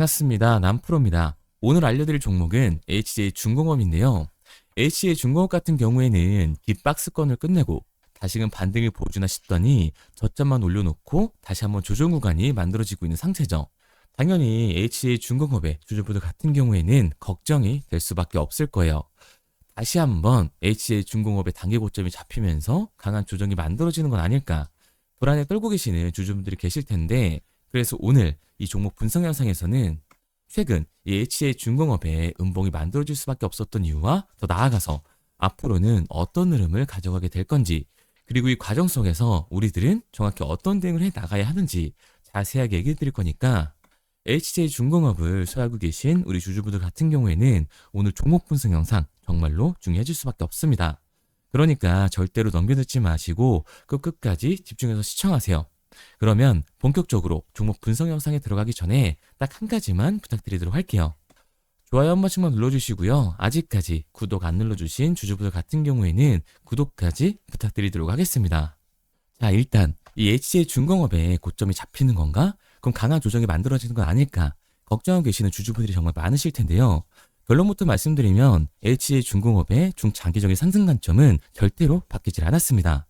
반갑습니다. 남프로입니다. 오늘 알려드릴 종목은 HJ중공업인데요. HJ중공업 같은 경우에는 뒷박스권을 끝내고 다시금 반등을 보여주나 싶더니 저점만 올려놓고 다시 한번 조정 구간이 만들어지고 있는 상태죠. 당연히 HJ중공업의 주주분들 같은 경우에는 걱정이 될 수밖에 없을 거예요. 다시 한번 HJ중공업의 단기 고점이 잡히면서 강한 조정이 만들어지는 건 아닐까, 불안에 떨고 계시는 주주분들이 계실 텐데, 그래서 오늘 이 종목 분석 영상에서는 최근 이 HJ중공업의 음봉이 만들어질 수밖에 없었던 이유와 더 나아가서 앞으로는 어떤 흐름을 가져가게 될 건지, 그리고 이 과정 속에서 우리들은 정확히 어떤 대응을 해 나가야 하는지 자세하게 얘기해 드릴 거니까, HJ중공업을 소유하고 계신 우리 주주분들 같은 경우에는 오늘 종목 분석 영상 정말로 중요해질 수밖에 없습니다. 그러니까 절대로 넘겨듣지 마시고 끝까지 집중해서 시청하세요. 그러면 본격적으로 종목 분석 영상에 들어가기 전에 딱 한 가지만 부탁드리도록 할게요. 좋아요 한 번씩만 눌러주시고요. 아직까지 구독 안 눌러주신 주주분들 같은 경우에는 구독까지 부탁드리도록 하겠습니다. 자, 일단 이 HJ중공업의 고점이 잡히는 건가? 그럼 강한 조정이 만들어지는 건 아닐까? 걱정하고 계시는 주주분들이 정말 많으실 텐데요. 결론부터 말씀드리면 HJ중공업의 중장기적인 상승 관점은 절대로 바뀌질 않았습니다.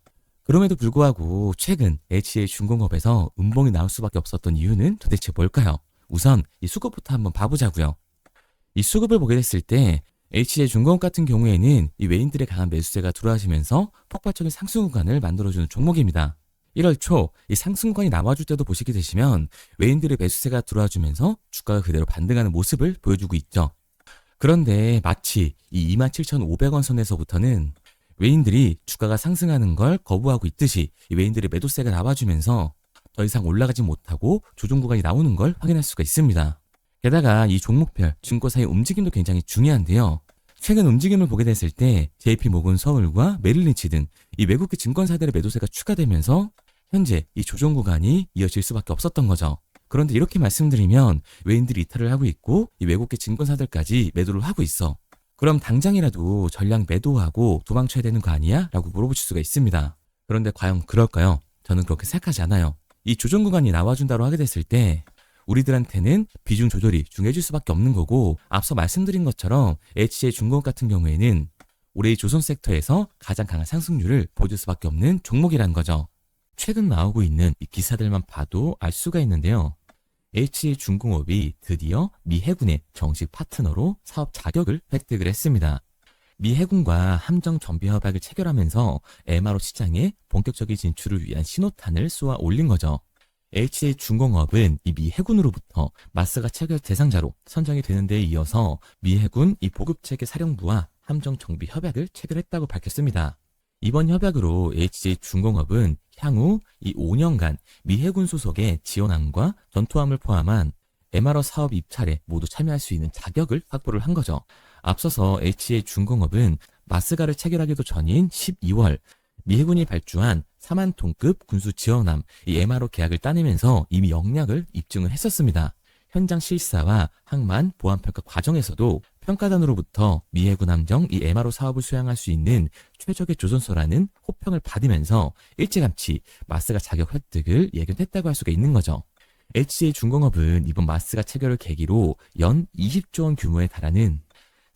그럼에도 불구하고 최근 HJ중공업에서 음봉이 나올 수밖에 없었던 이유는 도대체 뭘까요? 우선 이 수급부터 한번 봐보자고요. 이 수급을 보게 됐을 때 HJ중공업 같은 경우에는 이 외인들의 강한 매수세가 들어와지면서 폭발적인 상승 구간을 만들어주는 종목입니다. 1월 초 이 상승 구간이 나와줄 때도 보시게 되시면 외인들의 매수세가 들어와주면서 주가가 그대로 반등하는 모습을 보여주고 있죠. 그런데 마치 이 27,500원 선에서부터는 외인들이 주가가 상승하는 걸 거부하고 있듯이 이 외인들의 매도세가 나와주면서 더 이상 올라가지 못하고 조정 구간이 나오는 걸 확인할 수가 있습니다. 게다가 이 종목별 증권사의 움직임도 굉장히 중요한데요. 최근 움직임을 보게 됐을 때 JP모건 서울과 메릴린치 등 이 외국계 증권사들의 매도세가 추가되면서 현재 이 조정 구간이 이어질 수밖에 없었던 거죠. 그런데 이렇게 말씀드리면 외인들이 이탈을 하고 있고 이 외국계 증권사들까지 매도를 하고 있어. 그럼 당장이라도 전량 매도하고 도망쳐야 되는 거 아니야? 라고 물어보실 수가 있습니다. 그런데 과연 그럴까요? 저는 그렇게 생각하지 않아요. 이 조정 구간이 나와준다고 하게 됐을 때 우리들한테는 비중 조절이 중요해질 수밖에 없는 거고, 앞서 말씀드린 것처럼 HJ중공업 같은 경우에는 올해 이 조선 섹터에서 가장 강한 상승률을 보여줄 수밖에 없는 종목이라는 거죠. 최근 나오고 있는 이 기사들만 봐도 알 수가 있는데요. HJ중공업이 드디어 미 해군의 정식 파트너로 사업 자격을 획득을 했습니다. 미 해군과 함정 정비 협약을 체결하면서 MRO 시장에 본격적인 진출을 위한 신호탄을 쏘아 올린 거죠. HJ중공업은 이 미 해군으로부터 마스가 체결 대상자로 선정이 되는 데에 이어서 미 해군 이 보급체계 사령부와 함정 정비 협약을 체결했다고 밝혔습니다. 이번 협약으로 HJ중공업은 향후 이 5년간 미 해군 소속의 지원함과 전투함을 포함한 MRO 사업 입찰에 모두 참여할 수 있는 자격을 확보를 한 거죠. 앞서서 HJ중공업은 마스가를 체결하기도 전인 12월 미 해군이 발주한 4만 톤급 군수 지원함 이 MRO 계약을 따내면서 이미 역량을 입증을 했었습니다. 현장 실사와 항만 보안 평가 과정에서도 평가단으로부터 미 해군 함정 이 MRO 사업을 수행할 수 있는 최적의 조선소라는 호평을 받으면서 일찌감치 마스가 자격 획득을 예견했다고 할 수가 있는 거죠. HJ중공업은 이번 마스가 체결을 계기로 연 20조 원 규모에 달하는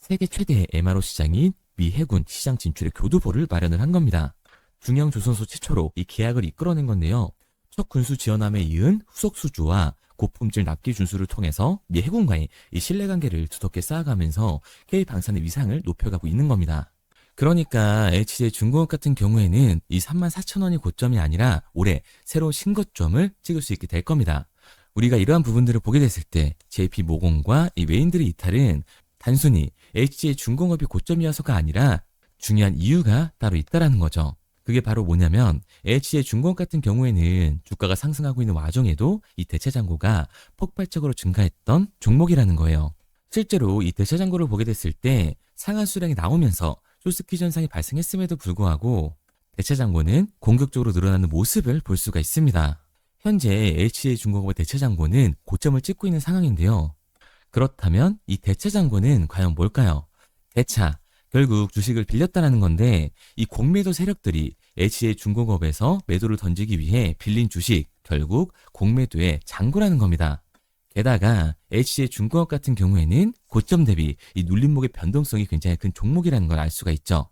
세계 최대의 MRO 시장인 미 해군 시장 진출의 교두보를 마련을 한 겁니다. 중형 조선소 최초로 이 계약을 이끌어낸 건데요. 첫 군수 지원함에 이은 후속 수주와 고품질 납기 준수를 통해서 미 해군과의 이 신뢰관계를 두텁게 쌓아가면서 K 방산의 위상을 높여가고 있는 겁니다. 그러니까 HJ중공업 같은 경우에는 이 34,000원이 고점이 아니라 올해 새로운 신고점을 찍을 수 있게 될 겁니다. 우리가 이러한 부분들을 보게 됐을 때 JP모건과 이 외인들의 이탈은 단순히 HJ중공업이 고점이어서가 아니라 중요한 이유가 따로 있다라는 거죠. 그게 바로 뭐냐면 HJ중공업 같은 경우에는 주가가 상승하고 있는 와중에도 이 대체 잔고가 폭발적으로 증가했던 종목이라는 거예요. 실제로 이 대체 잔고를 보게 됐을 때 상한 수량이 나오면서 쇼스퀴즈 현상이 발생했음에도 불구하고 대체 잔고는 공격적으로 늘어나는 모습을 볼 수가 있습니다. 현재 HJ중공업의 대체 잔고는 고점을 찍고 있는 상황인데요. 그렇다면 이 대체 잔고는 과연 뭘까요? 대차, 결국 주식을 빌렸다라는 건데, 이 공매도 세력들이 HJ중공업에서 매도를 던지기 위해 빌린 주식, 결국 공매도의 잔고라는 겁니다. 게다가 HCA 중공업 같은 경우에는 고점 대비 이 눌림목의 변동성이 굉장히 큰 종목이라는 걸 알 수가 있죠.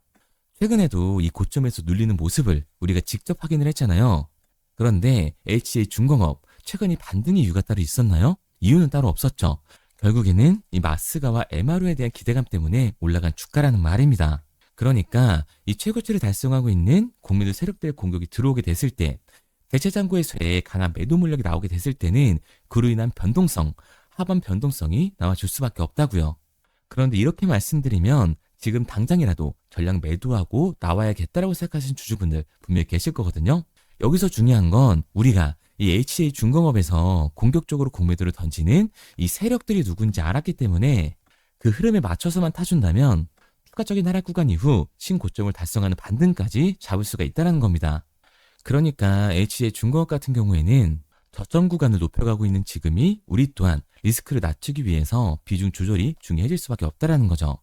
최근에도 이 고점에서 눌리는 모습을 우리가 직접 확인을 했잖아요. 그런데 HCA 중공업 최근 이 반등의 이유가 따로 있었나요? 이유는 따로 없었죠. 결국에는 이 마스가와 MRO에 대한 기대감 때문에 올라간 주가라는 말입니다. 그러니까 이 최고치를 달성하고 있는 공매도 세력들의 공격이 들어오게 됐을 때, 대체장고에서의 강한 매도 물력이 나오게 됐을 때는 그로 인한 변동성, 하반 변동성이 나와줄 수밖에 없다고요. 그런데 이렇게 말씀드리면 지금 당장이라도 전량 매도하고 나와야겠다라고 생각하시는 주주분들 분명히 계실 거거든요. 여기서 중요한 건 우리가 이 HCA 중공업에서 공격적으로 공매도를 던지는 이 세력들이 누군지 알았기 때문에 그 흐름에 맞춰서만 타준다면 추가적인 하락 구간 이후 신고점을 달성하는 반등까지 잡을 수가 있다는 겁니다. 그러니까 HCA 중공업 같은 경우에는 저점 구간을 높여가고 있는 지금이 우리 또한 리스크를 낮추기 위해서 비중 조절이 중요해질 수밖에 없다는 거죠.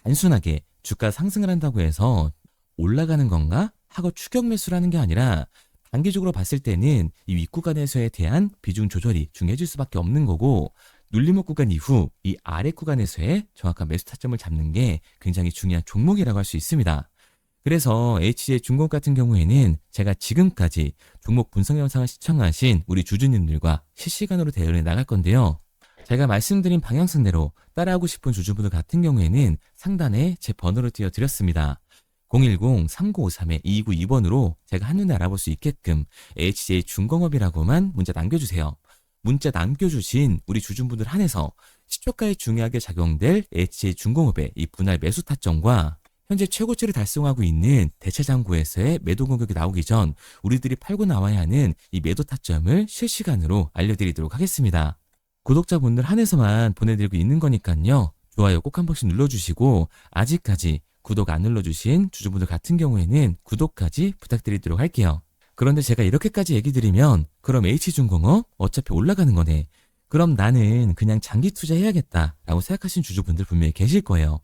단순하게 주가 상승을 한다고 해서 올라가는 건가 하고 추격 매수를 하는 게 아니라 단기적으로 봤을 때는 이 윗구간에서에 대한 비중 조절이 중요해질 수밖에 없는 거고, 눌림목 구간 이후 이 아래 구간에서의 정확한 매수 타점을 잡는 게 굉장히 중요한 종목이라고 할 수 있습니다. 그래서 HCA 중공업 같은 경우에는 제가 지금까지 종목 분석 영상을 시청하신 우리 주주님들과 실시간으로 대응해 나갈 건데요. 제가 말씀드린 방향성대로 따라하고 싶은 주주분들 같은 경우에는 상단에 제 번호를 띄워드렸습니다. 010-3953-2292번으로 제가 한눈에 알아볼 수 있게끔 HCA 중공업이라고만 문자 남겨주세요. 문자 남겨주신 우리 주주분들 한해서 시초가에 중요하게 작용될 HCA 중공업의 이 분할 매수 타점과 현재 최고치를 달성하고 있는 대체장고에서의 매도 공격이 나오기 전 우리들이 팔고 나와야 하는 이 매도 타점을 실시간으로 알려드리도록 하겠습니다. 구독자분들 한해서만 보내드리고 있는 거니까요. 좋아요 꼭 한 번씩 눌러주시고, 아직까지 구독 안 눌러주신 주주분들 같은 경우에는 구독까지 부탁드리도록 할게요. 그런데 제가 이렇게까지 얘기 드리면 그럼 H중공업 어차피 올라가는 거네, 그럼 나는 그냥 장기 투자해야겠다라고 생각하시는 주주분들 분명히 계실 거예요.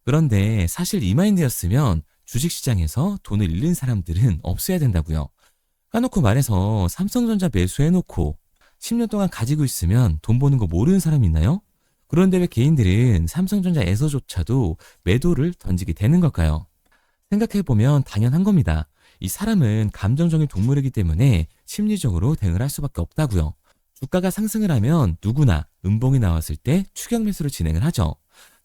그런데 사실 이 마인드였으면 주식시장에서 돈을 잃는 사람들은 없어야 된다고요. 까놓고 말해서 삼성전자 매수해놓고 10년 동안 가지고 있으면 돈 버는 거 모르는 사람 있나요? 그런데 왜 개인들은 삼성전자에서조차도 매도를 던지게 되는 걸까요? 생각해보면 당연한 겁니다. 이 사람은 감정적인 동물이기 때문에 심리적으로 대응을 할 수밖에 없다고요. 주가가 상승을 하면 누구나 음봉이 나왔을 때 추격 매수를 진행을 하죠.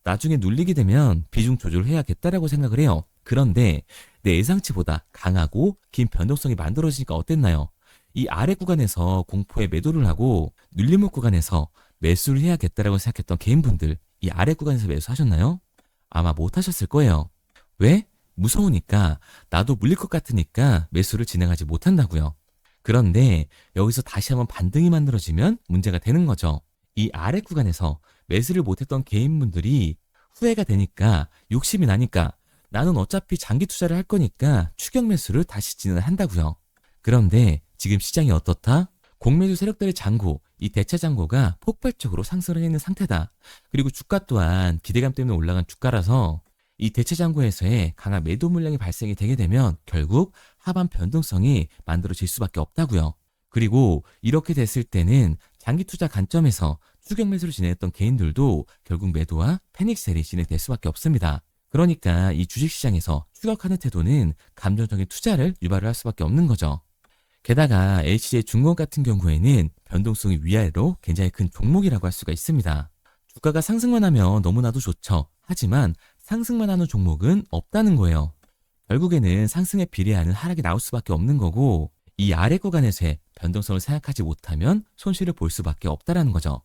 나중에 눌리게 되면 비중 조절을 해야겠다라고 생각을 해요. 그런데 내 예상치보다 강하고 긴 변동성이 만들어지니까 어땠나요? 이 아래 구간에서 공포에 매도를 하고 눌림목 구간에서 매수를 해야겠다라고 생각했던 개인분들, 이 아래 구간에서 매수하셨나요? 아마 못하셨을 거예요. 왜? 무서우니까, 나도 물릴 것 같으니까 매수를 진행하지 못한다고요. 그런데 여기서 다시 한번 반등이 만들어지면 문제가 되는 거죠. 이 아래 구간에서 매수를 못했던 개인분들이 후회가 되니까, 욕심이 나니까 나는 어차피 장기 투자를 할 거니까 추격 매수를 다시 진행을 한다고요. 그런데 지금 시장이 어떻다? 공매도 세력들의 잔고, 이 대차 잔고가 폭발적으로 상승을 있는 상태다. 그리고 주가 또한 기대감 때문에 올라간 주가라서 이 대차 잔고에서의 강한 매도 물량이 발생이 되게 되면 결국 하반 변동성이 만들어질 수밖에 없다고요. 그리고 이렇게 됐을 때는 장기 투자 관점에서 추격 매수를 진행했던 개인들도 결국 매도와 패닉셀이 진행될 수밖에 없습니다. 그러니까 이 주식시장에서 추격하는 태도는 감정적인 투자를 유발을 할 수밖에 없는 거죠. 게다가 HCA 중공업 같은 경우에는 변동성이 위아래로 굉장히 큰 종목이라고 할 수가 있습니다. 주가가 상승만 하면 너무나도 좋죠. 하지만 상승만 하는 종목은 없다는 거예요. 결국에는 상승에 비례하는 하락이 나올 수밖에 없는 거고, 이 아래 구간에서의 변동성을 생각하지 못하면 손실을 볼 수밖에 없다는 거죠.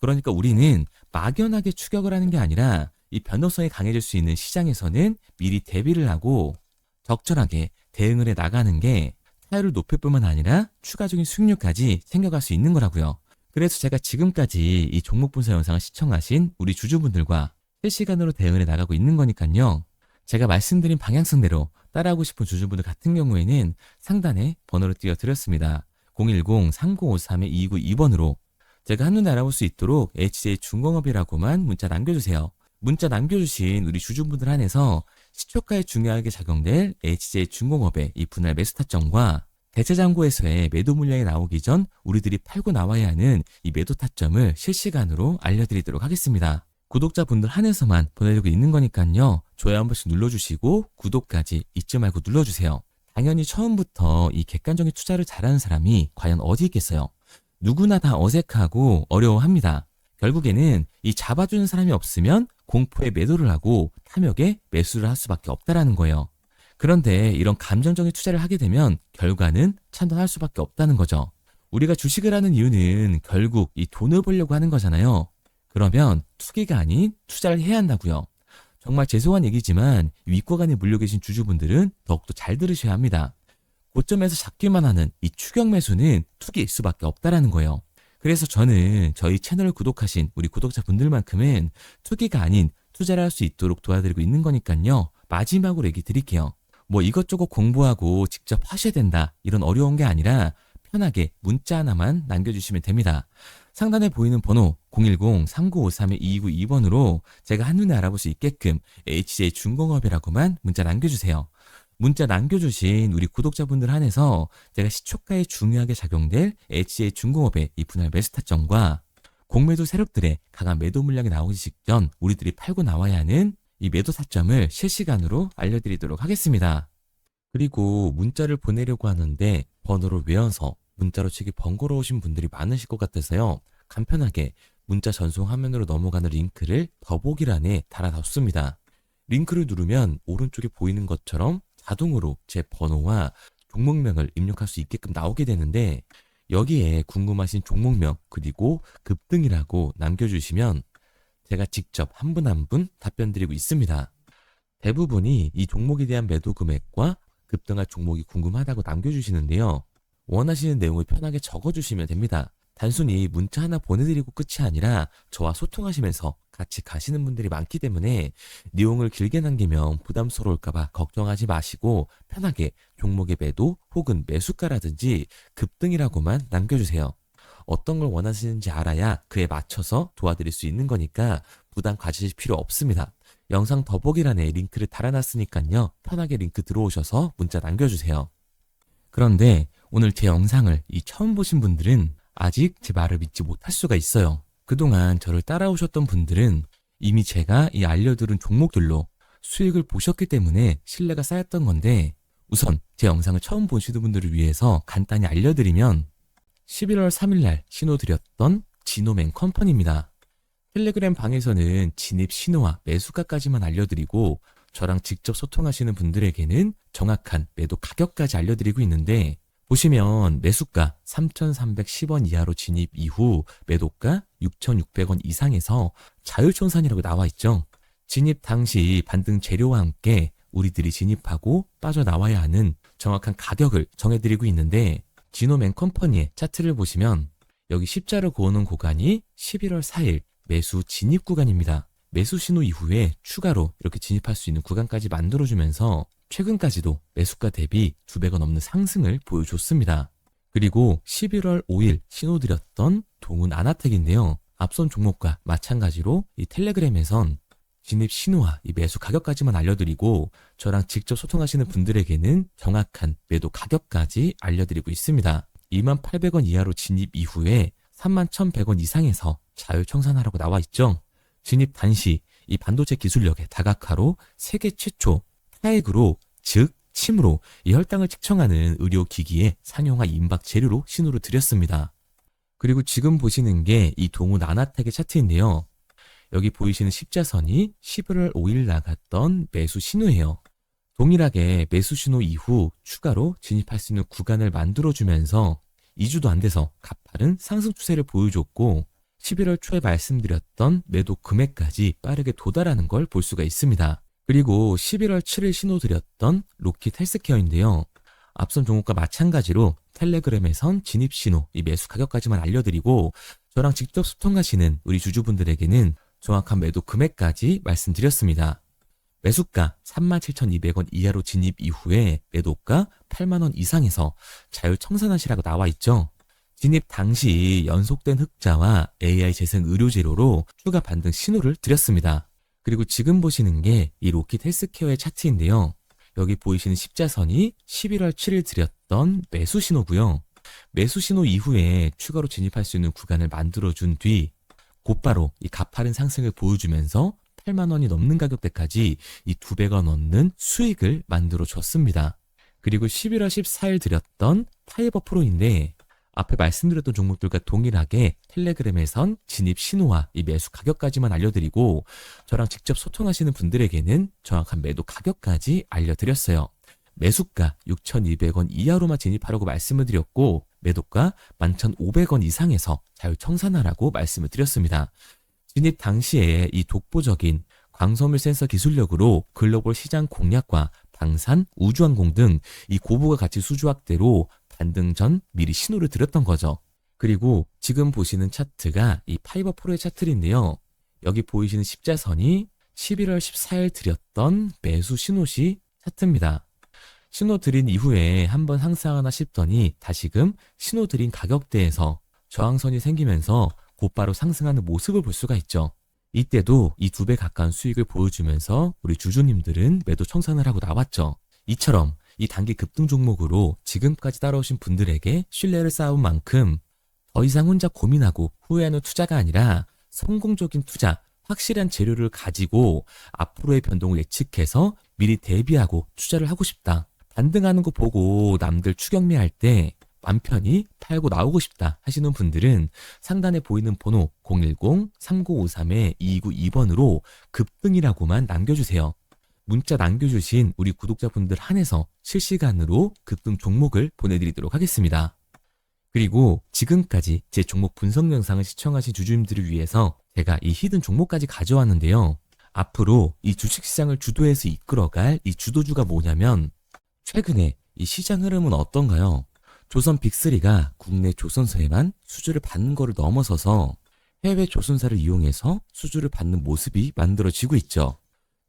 그러니까 우리는 막연하게 추격을 하는 게 아니라 이 변동성이 강해질 수 있는 시장에서는 미리 대비를 하고 적절하게 대응을 해 나가는 게 타율을 높일 뿐만 아니라 추가적인 수익률까지 챙겨갈 수 있는 거라고요. 그래서 제가 지금까지 이 종목 분석 영상을 시청하신 우리 주주분들과 실시간으로 대응을 해 나가고 있는 거니까요. 제가 말씀드린 방향성대로 따라하고 싶은 주주분들 같은 경우에는 상단에 번호를 띄워드렸습니다. 010-3953-2292번으로 제가 한눈에 알아볼 수 있도록 HCA 중공업이라고만 문자 남겨주세요. 문자 남겨주신 우리 주주분들 한해서 시초가에 중요하게 작용될 HCA 중공업의 이 분할 매수 타점과 대체장고에서의 매도 물량이 나오기 전 우리들이 팔고 나와야 하는 이 매도 타점을 실시간으로 알려드리도록 하겠습니다. 구독자분들 한해서만 보내드리고 있는 거니까요. 좋아요 한 번씩 눌러주시고 구독까지 잊지 말고 눌러주세요. 당연히 처음부터 이 객관적인 투자를 잘하는 사람이 과연 어디 있겠어요? 누구나 다 어색하고 어려워합니다. 결국에는 이 잡아주는 사람이 없으면 공포에 매도를 하고 탐욕에 매수를 할 수밖에 없다라는 거예요. 그런데 이런 감정적인 투자를 하게 되면 결과는 참단할 수밖에 없다는 거죠. 우리가 주식을 하는 이유는 결국 이 돈을 벌려고 하는 거잖아요. 그러면 투기가 아닌 투자를 해야 한다고요. 정말 죄송한 얘기지만 윗고간에 물려 계신 주주분들은 더욱더 잘 들으셔야 합니다. 고점에서 잡기만 하는 이 추격 매수는 투기일 수밖에 없다라는 거예요. 그래서 저는 저희 채널을 구독하신 우리 구독자분들만큼은 투기가 아닌 투자를 할 수 있도록 도와드리고 있는 거니까요. 마지막으로 얘기 드릴게요. 뭐 이것저것 공부하고 직접 하셔야 된다 이런 어려운 게 아니라 편하게 문자 하나만 남겨주시면 됩니다. 상단에 보이는 번호 010-3953-2292번으로 제가 한눈에 알아볼 수 있게끔 HJ중공업이라고만 문자 남겨주세요. 문자 남겨주신 우리 구독자분들 한해서 제가 시초가에 중요하게 작용될 HJ중공업의 이 분할 매수 타점과 공매도 세력들의 강한 매도 물량이 나오기 직전 우리들이 팔고 나와야 하는 이 매도 타점을 실시간으로 알려드리도록 하겠습니다. 그리고 문자를 보내려고 하는데 번호를 외워서 문자로 치기 번거로우신 분들이 많으실 것 같아서요. 간편하게 문자 전송 화면으로 넘어가는 링크를 더보기란에 달아놨습니다. 링크를 누르면 오른쪽에 보이는 것처럼 자동으로 제 번호와 종목명을 입력할 수 있게끔 나오게 되는데 여기에 궁금하신 종목명 그리고 급등이라고 남겨주시면 제가 직접 한 분 한 분 답변 드리고 있습니다. 대부분이 이 종목에 대한 매도 금액과 급등할 종목이 궁금하다고 남겨주시는데요. 원하시는 내용을 편하게 적어주시면 됩니다. 단순히 문자 하나 보내드리고 끝이 아니라 저와 소통하시면서 같이 가시는 분들이 많기 때문에 내용을 길게 남기면 부담스러울까봐 걱정하지 마시고 편하게 종목의 매도 혹은 매수가라든지 급등이라고만 남겨주세요. 어떤 걸 원하시는지 알아야 그에 맞춰서 도와드릴 수 있는 거니까 부담 가지실 필요 없습니다. 영상 더보기란에 링크를 달아놨으니까요. 편하게 링크 들어오셔서 문자 남겨주세요. 그런데 오늘 제 영상을 처음 보신 분들은 아직 제 말을 믿지 못할 수가 있어요. 그동안 저를 따라오셨던 분들은 이미 제가 이 알려드린 종목들로 수익을 보셨기 때문에 신뢰가 쌓였던 건데 우선 제 영상을 처음 보시는 분들을 위해서 간단히 알려드리면 11월 3일날 신호드렸던 지노맨 컴퍼니입니다. 텔레그램 방에서는 진입 신호와 매수가까지만 알려드리고 저랑 직접 소통하시는 분들에게는 정확한 매도 가격까지 알려드리고 있는데 보시면 매수가 3,310원 이하로 진입 이후 매도가 6,600원 이상에서 자율청산이라고 나와 있죠. 진입 당시 반등 재료와 함께 우리들이 진입하고 빠져나와야 하는 정확한 가격을 정해드리고 있는데 지노맨 컴퍼니의 차트를 보시면 여기 십자를 그어놓은 구간이 11월 4일 매수 진입 구간입니다. 매수 신호 이후에 추가로 이렇게 진입할 수 있는 구간까지 만들어주면서 최근까지도 매수가 대비 2배가 넘는 상승을 보여줬습니다. 그리고 11월 5일 신호드렸던 동훈 아나텍인데요. 앞선 종목과 마찬가지로 이 텔레그램에선 진입 신호와 이 매수 가격까지만 알려드리고 저랑 직접 소통하시는 분들에게는 정확한 매도 가격까지 알려드리고 있습니다. 28,000원 이하로 진입 이후에 31,100원 이상에서 자율청산하라고 나와 있죠. 진입 단시 이 반도체 기술력의 다각화로 세계 최초 타액으로 즉 침으로 이 혈당을 측정하는 의료기기의 상용화 임박 재료로 신호를 드렸습니다. 그리고 지금 보시는 게 이 동훈 아나텍의 차트인데요. 여기 보이시는 십자선이 11월 5일 나갔던 매수 신호예요. 동일하게 매수 신호 이후 추가로 진입할 수 있는 구간을 만들어주면서 2주도 안 돼서 가파른 상승 추세를 보여줬고 11월 초에 말씀드렸던 매도 금액까지 빠르게 도달하는 걸 볼 수가 있습니다. 그리고 11월 7일 신호드렸던 로킷 헬스케어인데요. 앞선 종목과 마찬가지로 텔레그램에선 진입 신호, 이 매수 가격까지만 알려드리고 저랑 직접 소통하시는 우리 주주분들에게는 정확한 매도 금액까지 말씀드렸습니다. 매수가 37,200원 이하로 진입 이후에 매도가 8만원 이상에서 자율청산하시라고 나와 있죠. 진입 당시 연속된 흑자와 AI 재생 의료 재료로 추가 반등 신호를 드렸습니다. 그리고 지금 보시는 게 이 로킷 헬스케어의 차트인데요. 여기 보이시는 십자선이 11월 7일 드렸던 매수 신호고요. 매수 신호 이후에 추가로 진입할 수 있는 구간을 만들어준 뒤 곧바로 이 가파른 상승을 보여주면서 8만 원이 넘는 가격대까지 이 2배가 넘는 수익을 만들어 줬습니다. 그리고 11월 14일 드렸던 파이버 프로인데 앞에 말씀드렸던 종목들과 동일하게 텔레그램에선 진입 신호와 이 매수 가격까지만 알려드리고 저랑 직접 소통하시는 분들에게는 정확한 매도 가격까지 알려드렸어요. 매수가 6,200원 이하로만 진입하라고 말씀을 드렸고 매도가 11,500원 이상에서 자유 청산하라고 말씀을 드렸습니다. 진입 당시에 이 독보적인 광섬유 센서 기술력으로 글로벌 시장 공략과 방산, 우주항공 등 이 고부가 가치 수주 확대로 반등 전 미리 신호를 드렸던 거죠. 그리고 지금 보시는 차트가 이 파이버 프로의 차트인데요. 여기 보이시는 십자선이 11월 14일 드렸던 매수 신호시 차트입니다. 신호 드린 이후에 한번 상승하나 싶더니 다시금 신호 드린 가격대에서 저항선이 생기면서 곧바로 상승하는 모습을 볼 수가 있죠. 이때도 이 2배 가까운 수익을 보여주면서 우리 주주님들은 매도 청산을 하고 나왔죠. 이처럼 이 단기 급등 종목으로 지금까지 따라오신 분들에게 신뢰를 쌓은 만큼 더 이상 혼자 고민하고 후회하는 투자가 아니라 성공적인 투자, 확실한 재료를 가지고 앞으로의 변동을 예측해서 미리 대비하고 투자를 하고 싶다. 반등하는 거 보고 남들 추격매할 때 맘 편히 팔고 나오고 싶다 하시는 분들은 상단에 보이는 번호 010-3953-2292번으로 급등이라고만 남겨주세요. 문자 남겨주신 우리 구독자분들 한해서 실시간으로 급등 종목을 보내드리도록 하겠습니다. 그리고 지금까지 제 종목 분석 영상을 시청하신 주주님들을 위해서 제가 이 히든 종목까지 가져왔는데요. 앞으로 이 주식시장을 주도해서 이끌어갈 이 주도주가 뭐냐면 최근에 이 시장 흐름은 어떤가요? 조선 빅3가 국내 조선사에만 수주를 받는 거를 넘어서서 해외 조선사를 이용해서 수주를 받는 모습이 만들어지고 있죠.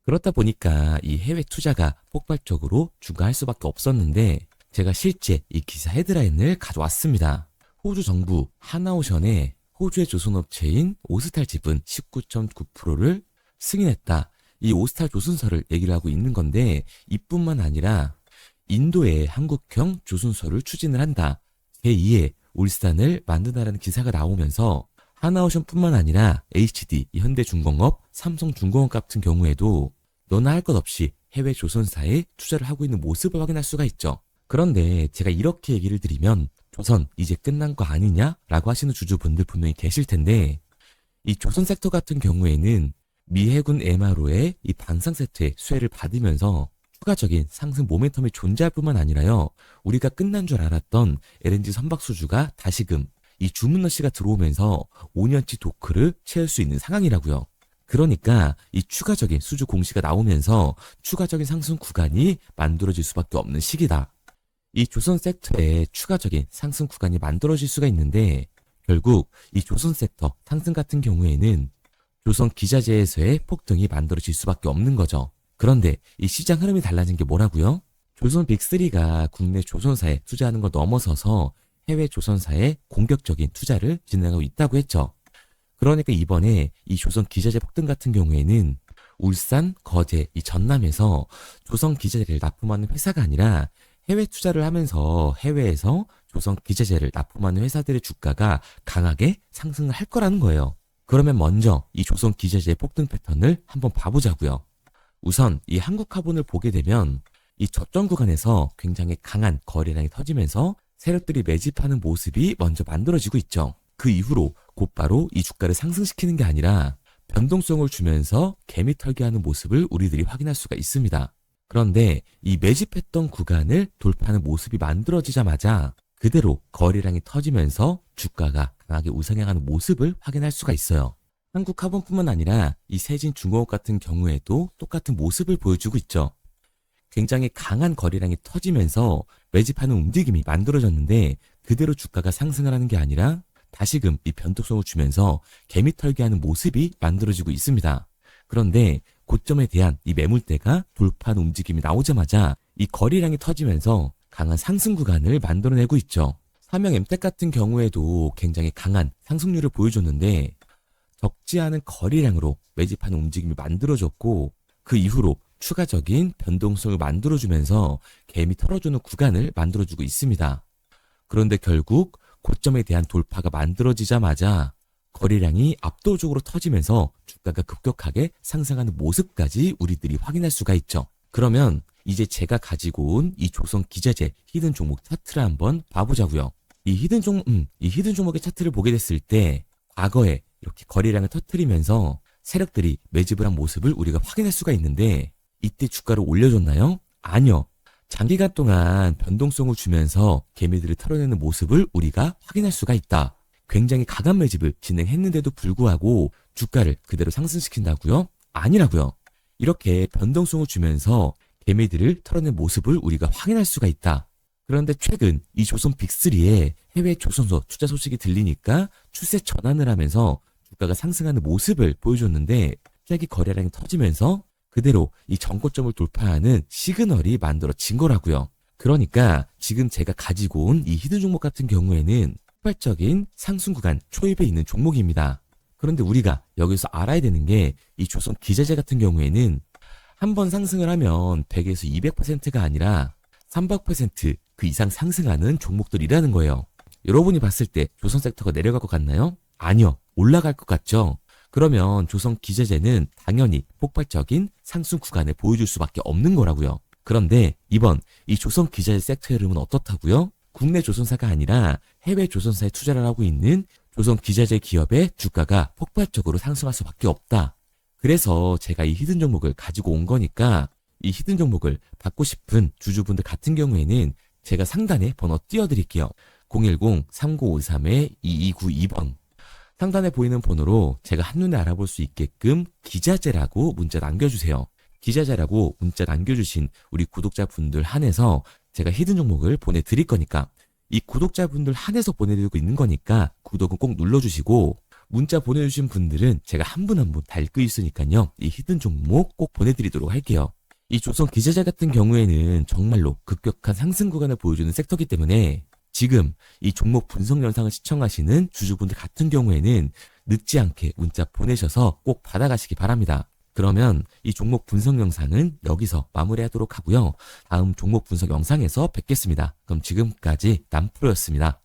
그렇다 보니까 이 해외 투자가 폭발적으로 증가할 수밖에 없었는데 제가 실제 이 기사 헤드라인을 가져왔습니다. 호주 정부 하나오션에 호주의 조선업체인 오스탈 지분 19.9%를 승인했다. 이 오스탈 조선사를 얘기를 하고 있는 건데 이뿐만 아니라 인도의 한국형 조선소를 추진을 한다. 제2의 울산을 만든다라는 기사가 나오면서 하나오션뿐만 아니라 HD, 현대중공업, 삼성중공업 같은 경우에도 너나 할 것 없이 해외 조선사에 투자를 하고 있는 모습을 확인할 수가 있죠. 그런데 제가 이렇게 얘기를 드리면 조선 이제 끝난 거 아니냐라고 하시는 주주분들 분명히 계실 텐데 이 조선 섹터 같은 경우에는 미 해군 MRO의 이 방산 세트의 수혜를 받으면서 추가적인 상승 모멘텀이 존재할 뿐만 아니라요. 우리가 끝난 줄 알았던 LNG 선박 수주가 다시금 이 주문러시가 들어오면서 5년치 도크를 채울 수 있는 상황이라고요. 그러니까 이 추가적인 수주 공시가 나오면서 추가적인 상승 구간이 만들어질 수밖에 없는 시기다. 이 조선 섹터에 추가적인 상승 구간이 만들어질 수가 있는데 결국 이 조선 섹터 상승 같은 경우에는 조선 기자재에서의 폭등이 만들어질 수밖에 없는 거죠. 그런데 이 시장 흐름이 달라진 게 뭐라고요? 조선 빅3가 국내 조선사에 투자하는 걸 넘어서서 해외 조선사에 공격적인 투자를 진행하고 있다고 했죠. 그러니까 이번에 이 조선 기자재 폭등 같은 경우에는 울산, 거제, 이 전남에서 조선 기자재를 납품하는 회사가 아니라 해외 투자를 하면서 해외에서 조선 기자재를 납품하는 회사들의 주가가 강하게 상승을 할 거라는 거예요. 그러면 먼저 이 조선 기자재의 폭등 패턴을 한번 봐보자고요. 우선 이 한국화본을 보게 되면 이 저점 구간에서 굉장히 강한 거래량이 터지면서 세력들이 매집하는 모습이 먼저 만들어지고 있죠. 그 이후로 곧바로 이 주가를 상승시키는 게 아니라 변동성을 주면서 개미 털기하는 모습을 우리들이 확인할 수가 있습니다. 그런데 이 매집했던 구간을 돌파하는 모습이 만들어지자마자 그대로 거래량이 터지면서 주가가 강하게 우상향하는 모습을 확인할 수가 있어요. 한국화본뿐만 아니라 이 세진중공업 같은 경우에도 똑같은 모습을 보여주고 있죠. 굉장히 강한 거래량이 터지면서 매집하는 움직임이 만들어졌는데 그대로 주가가 상승을 하는 게 아니라 다시금 이 변동성을 주면서 개미 털기하는 모습이 만들어지고 있습니다. 그런데 고점에 대한 이 매물대가 돌파하는 움직임이 나오자마자 이 거래량이 터지면서 강한 상승 구간을 만들어내고 있죠. 삼형 엠텍 같은 경우에도 굉장히 강한 상승률을 보여줬는데 적지 않은 거래량으로 매집하는 움직임이 만들어졌고 그 이후로 추가적인 변동성을 만들어주면서 갭이 털어주는 구간을 만들어주고 있습니다. 그런데 결국 고점에 대한 돌파가 만들어지자마자 거래량이 압도적으로 터지면서 주가가 급격하게 상승하는 모습까지 우리들이 확인할 수가 있죠. 그러면 이제 제가 가지고 온 이 조선 기자재 히든 종목 차트를 한번 봐보자고요. 이 히든 종목의 차트를 보게 됐을 때 과거에 이렇게 거래량을 터뜨리면서 세력들이 매집을 한 모습을 우리가 확인할 수가 있는데 이때 주가를 올려줬나요? 아니요. 장기간 동안 변동성을 주면서 개미들을 털어내는 모습을 우리가 확인할 수가 있다. 굉장히 강한 매집을 진행했는데도 불구하고 주가를 그대로 상승시킨다고요? 아니라고요. 이렇게 변동성을 주면서 개미들을 털어낸 모습을 우리가 확인할 수가 있다. 그런데 최근 이 조선 빅3의 해외 조선소 투자 소식이 들리니까 추세 전환을 하면서 주가가 상승하는 모습을 보여줬는데 갑자기 거래량이 터지면서 그대로 이 전고점을 돌파하는 시그널이 만들어진 거라고요. 그러니까 지금 제가 가지고 온 이 히든 종목 같은 경우에는 폭발적인 상승 구간 초입에 있는 종목입니다. 그런데 우리가 여기서 알아야 되는 게 이 조선 기자재 같은 경우에는 한번 상승을 하면 100에서 200%가 아니라 300% 그 이상 상승하는 종목들이라는 거예요. 여러분이 봤을 때 조선 섹터가 내려갈 것 같나요? 아니요. 올라갈 것 같죠? 그러면 조선 기자재는 당연히 폭발적인 상승 구간을 보여줄 수밖에 없는 거라고요. 그런데 이번 이 조선 기자재 섹터 흐름은 어떻다고요? 국내 조선사가 아니라 해외 조선사에 투자를 하고 있는 조선 기자재 기업의 주가가 폭발적으로 상승할 수밖에 없다. 그래서 제가 이 히든 종목을 가지고 온 거니까 이 히든 종목을 받고 싶은 주주분들 같은 경우에는 제가 상단에 번호 띄워드릴게요. 010-3953-2292번. 상단에 보이는 번호로 제가 한눈에 알아볼 수 있게끔 기자재라고 문자 남겨주세요. 기자재라고 문자 남겨주신 우리 구독자분들 한해서 제가 히든 종목을 보내드릴 거니까 이 구독자분들 한해서 보내드리고 있는 거니까 구독은 꼭 눌러주시고 문자 보내주신 분들은 제가 한 분 한 분 다 읽고 있으니까요. 이 히든 종목 꼭 보내드리도록 할게요. 이 조선 기자재 같은 경우에는 정말로 급격한 상승 구간을 보여주는 섹터이기 때문에 지금 이 종목 분석 영상을 시청하시는 주주분들 같은 경우에는 늦지 않게 문자 보내셔서 꼭 받아가시기 바랍니다. 그러면 이 종목 분석 영상은 여기서 마무리하도록 하고요. 다음 종목 분석 영상에서 뵙겠습니다. 그럼 지금까지 남프로였습니다.